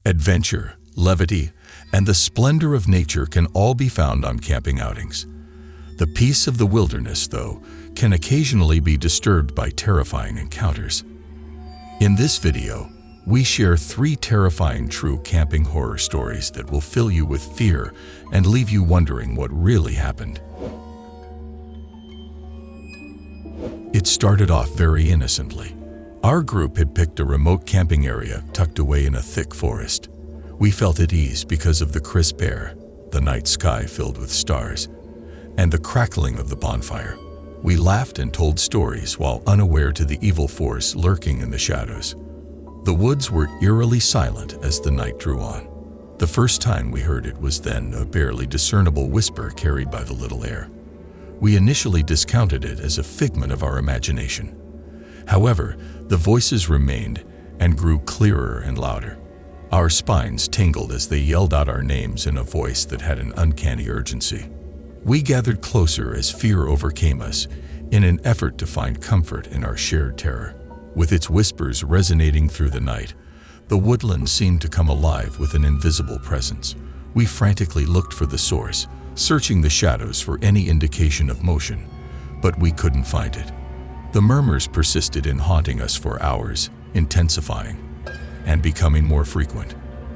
Adventure, levity, and the splendor of nature can all be found on camping outings. The peace of the wilderness, though, can occasionally be disturbed by terrifying encounters. In this video, we share 3 terrifying true camping horror stories that will fill you with fear and leave you wondering what really happened. It started off very innocently. Our group had picked a remote camping area tucked away in a thick forest. We felt at ease because of the crisp air, the night sky filled with stars, and the crackling of the bonfire. We laughed and told stories while unaware to the evil force lurking in the shadows. The woods were eerily silent as the night drew on. The first time we heard it was then a barely discernible whisper carried by the little air. We initially discounted it as a figment of our imagination. However, the voices remained and grew clearer and louder. Our spines tingled as they yelled out our names in a voice that had an uncanny urgency. We gathered closer as fear overcame us in an effort to find comfort in our shared terror. With its whispers resonating through the night, the woodland seemed to come alive with an invisible presence. We frantically looked for the source, searching the shadows for any indication of motion, but we couldn't find it. The murmurs persisted in haunting us for hours, intensifying and becoming more frequent.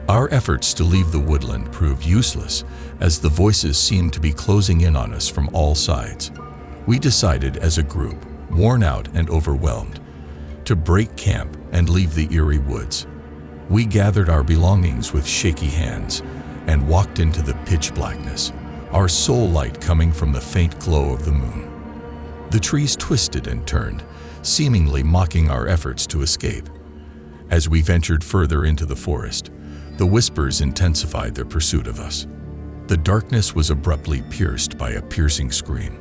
Our efforts to leave the woodland proved useless as the voices seemed to be closing in on us from all sides. We decided as a group, worn out and overwhelmed, to break camp and leave the eerie woods. We gathered our belongings with shaky hands and walked into the pitch blackness, our sole light coming from the faint glow of the moon. The trees twisted and turned, seemingly mocking our efforts to escape. As we ventured further into the forest, the whispers intensified their pursuit of us. The darkness was abruptly pierced by a piercing scream.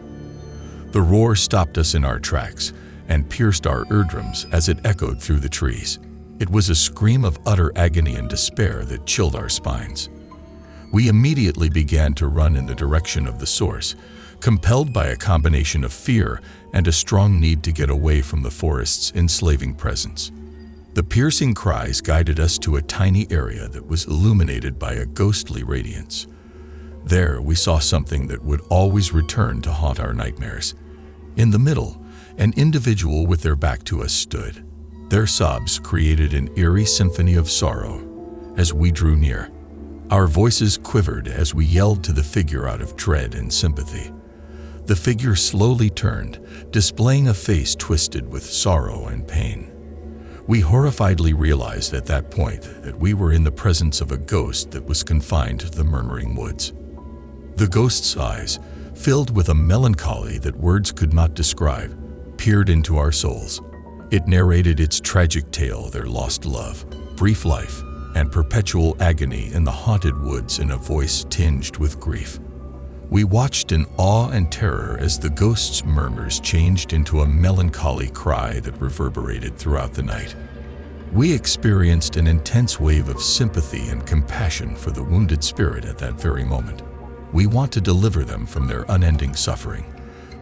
The roar stopped us in our tracks and pierced our eardrums as it echoed through the trees. It was a scream of utter agony and despair that chilled our spines. We immediately began to run in the direction of the source, compelled by a combination of fear and a strong need to get away from the forest's enslaving presence. The piercing cries guided us to a tiny area that was illuminated by a ghostly radiance. There we saw something that would always return to haunt our nightmares. In the middle, an individual with their back to us stood. Their sobs created an eerie symphony of sorrow as we drew near. Our voices quivered as we yelled to the figure out of dread and sympathy. The figure slowly turned, displaying a face twisted with sorrow and pain. We horrifiedly realized at that point that we were in the presence of a ghost that was confined to the murmuring woods. The ghost's eyes, filled with a melancholy that words could not describe, peered into our souls. It narrated its tragic tale, their lost love, brief life, and perpetual agony in the haunted woods in a voice tinged with grief. We watched in awe and terror as the ghost's murmurs changed into a melancholy cry that reverberated throughout the night. We experienced an intense wave of sympathy and compassion for the wounded spirit at that very moment. We want to deliver them from their unending suffering,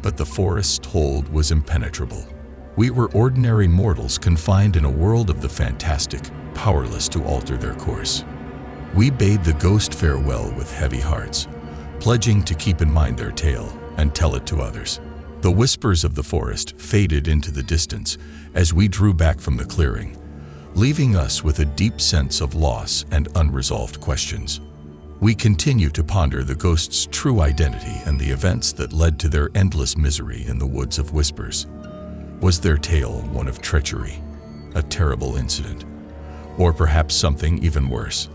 but the forest's hold was impenetrable. We were ordinary mortals confined in a world of the fantastic, powerless to alter their course. We bade the ghost farewell with heavy hearts, pledging to keep in mind their tale and tell it to others. The whispers of the forest faded into the distance as we drew back from the clearing, leaving us with a deep sense of loss and unresolved questions. We continue to ponder the ghost's true identity and the events that led to their endless misery in the woods of whispers. Was their tale one of treachery, a terrible incident, or perhaps something even worse?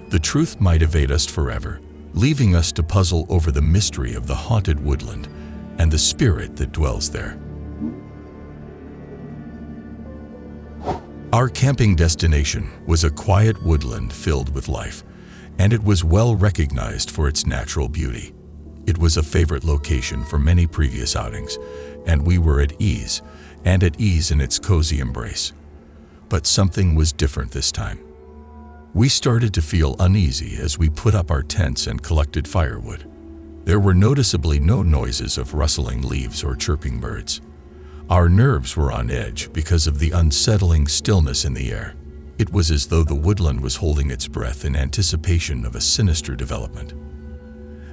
The truth might evade us forever, leaving us to puzzle over the mystery of the haunted woodland and the spirit that dwells there. Our camping destination was a quiet woodland filled with life, and it was well recognized for its natural beauty. It was a favorite location for many previous outings, and we were at ease in its cozy embrace. But something was different this time. We started to feel uneasy as we put up our tents and collected firewood. There were noticeably no noises of rustling leaves or chirping birds. Our nerves were on edge because of the unsettling stillness in the air. It was as though the woodland was holding its breath in anticipation of a sinister development.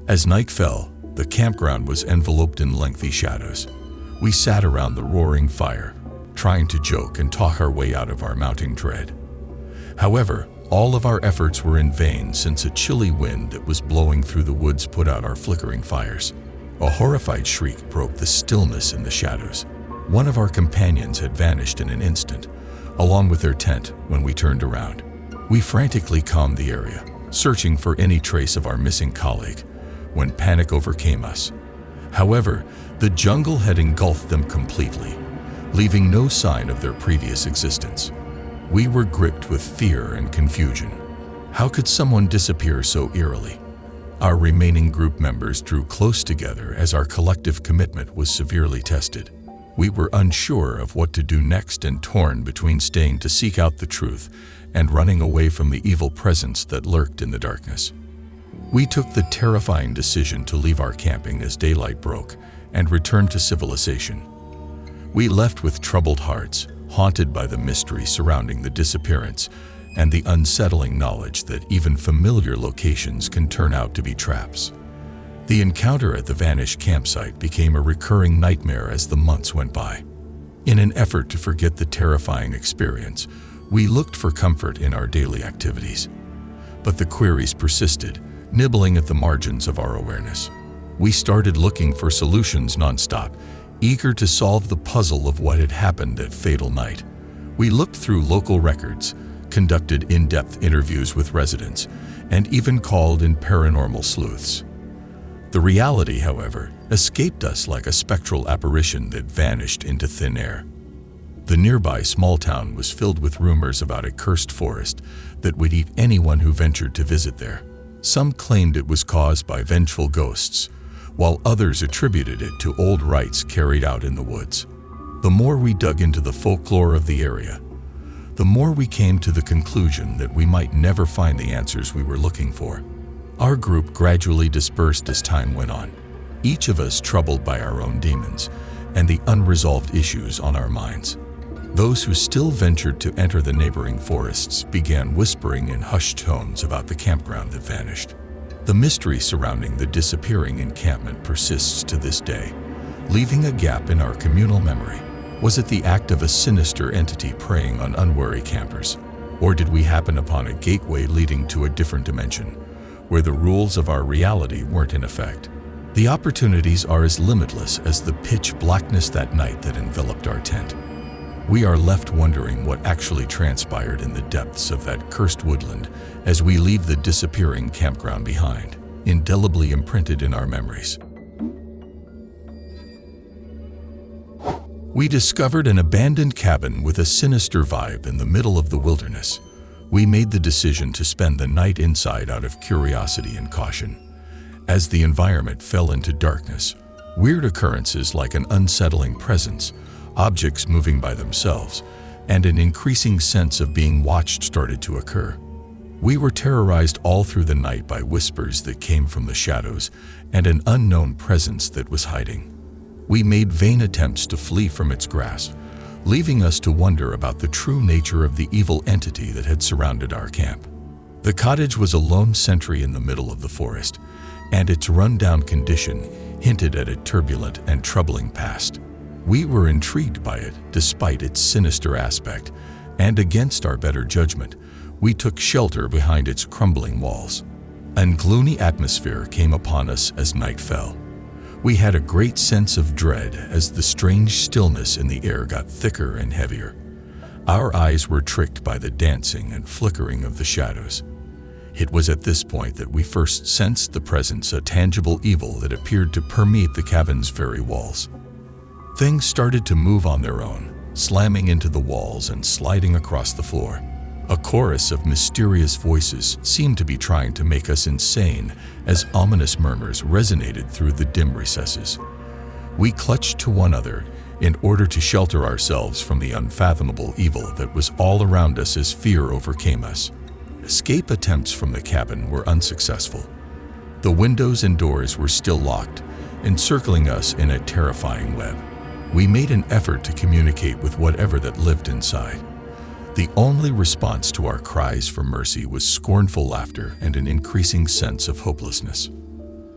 As night fell, the campground was enveloped in lengthy shadows. We sat around the roaring fire, trying to joke and talk our way out of our mounting dread. However, all of our efforts were in vain since a chilly wind that was blowing through the woods put out our flickering fires. A horrified shriek broke the stillness in the shadows. One of our companions had vanished in an instant, along with their tent, when we turned around. We frantically combed the area, searching for any trace of our missing colleague, when panic overcame us. However, the jungle had engulfed them completely, leaving no sign of their previous existence. We were gripped with fear and confusion. How could someone disappear so eerily? Our remaining group members drew close together as our collective commitment was severely tested. We were unsure of what to do next and torn between staying to seek out the truth and running away from the evil presence that lurked in the darkness. We took the terrifying decision to leave our camping as daylight broke and return to civilization. We left with troubled hearts, haunted by the mystery surrounding the disappearance and the unsettling knowledge that even familiar locations can turn out to be traps. The encounter at the Vanishing Campsite became a recurring nightmare as the months went by. In an effort to forget the terrifying experience, we looked for comfort in our daily activities. But the queries persisted, nibbling at the margins of our awareness. We started looking for solutions nonstop, eager to solve the puzzle of what had happened that fatal night. We looked through local records, conducted in-depth interviews with residents, and even called in paranormal sleuths. The reality, however, escaped us like a spectral apparition that vanished into thin air. The nearby small town was filled with rumors about a cursed forest that would eat anyone who ventured to visit there. Some claimed it was caused by vengeful ghosts, while others attributed it to old rites carried out in the woods. The more we dug into the folklore of the area, the more we came to the conclusion that we might never find the answers we were looking for. Our group gradually dispersed as time went on, each of us troubled by our own demons and the unresolved issues on our minds. Those who still ventured to enter the neighboring forests began whispering in hushed tones about the campground that vanished. The mystery surrounding the disappearing encampment persists to this day, leaving a gap in our communal memory. Was it the act of a sinister entity preying on unwary campers? Or did we happen upon a gateway leading to a different dimension, where the rules of our reality weren't in effect? The opportunities are as limitless as the pitch blackness that night that enveloped our tent. We are left wondering what actually transpired in the depths of that cursed woodland as we leave the disappearing campground behind, indelibly imprinted in our memories. We discovered an abandoned cabin with a sinister vibe in the middle of the wilderness. We made the decision to spend the night inside out of curiosity and caution. As the environment fell into darkness, weird occurrences like an unsettling presence, objects moving by themselves, and an increasing sense of being watched started to occur. We were terrorized all through the night by whispers that came from the shadows and an unknown presence that was hiding. We made vain attempts to flee from its grasp, leaving us to wonder about the true nature of the evil entity that had surrounded our camp. The cottage was a lone sentry in the middle of the forest, and its run-down condition hinted at a turbulent and troubling past. We were intrigued by it despite its sinister aspect, and against our better judgment, we took shelter behind its crumbling walls. An gloomy atmosphere came upon us as night fell. We had a great sense of dread as the strange stillness in the air got thicker and heavier. Our eyes were tricked by the dancing and flickering of the shadows. It was at this point that we first sensed the presence of a tangible evil that appeared to permeate the cabin's very walls. Things started to move on their own, slamming into the walls and sliding across the floor. A chorus of mysterious voices seemed to be trying to make us insane as ominous murmurs resonated through the dim recesses. We clutched to one another in order to shelter ourselves from the unfathomable evil that was all around us as fear overcame us. Escape attempts from the cabin were unsuccessful. The windows and doors were still locked, encircling us in a terrifying web. We made an effort to communicate with whatever that lived inside. The only response to our cries for mercy was scornful laughter and an increasing sense of hopelessness.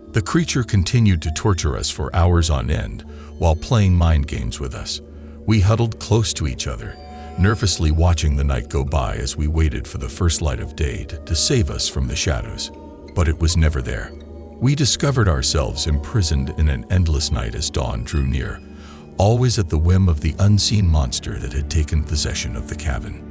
The creature continued to torture us for hours on end while playing mind games with us. We huddled close to each other, nervously watching the night go by as we waited for the first light of day to save us from the shadows. But it was never there. We discovered ourselves imprisoned in an endless night as dawn drew near, always at the whim of the unseen monster that had taken possession of the cabin.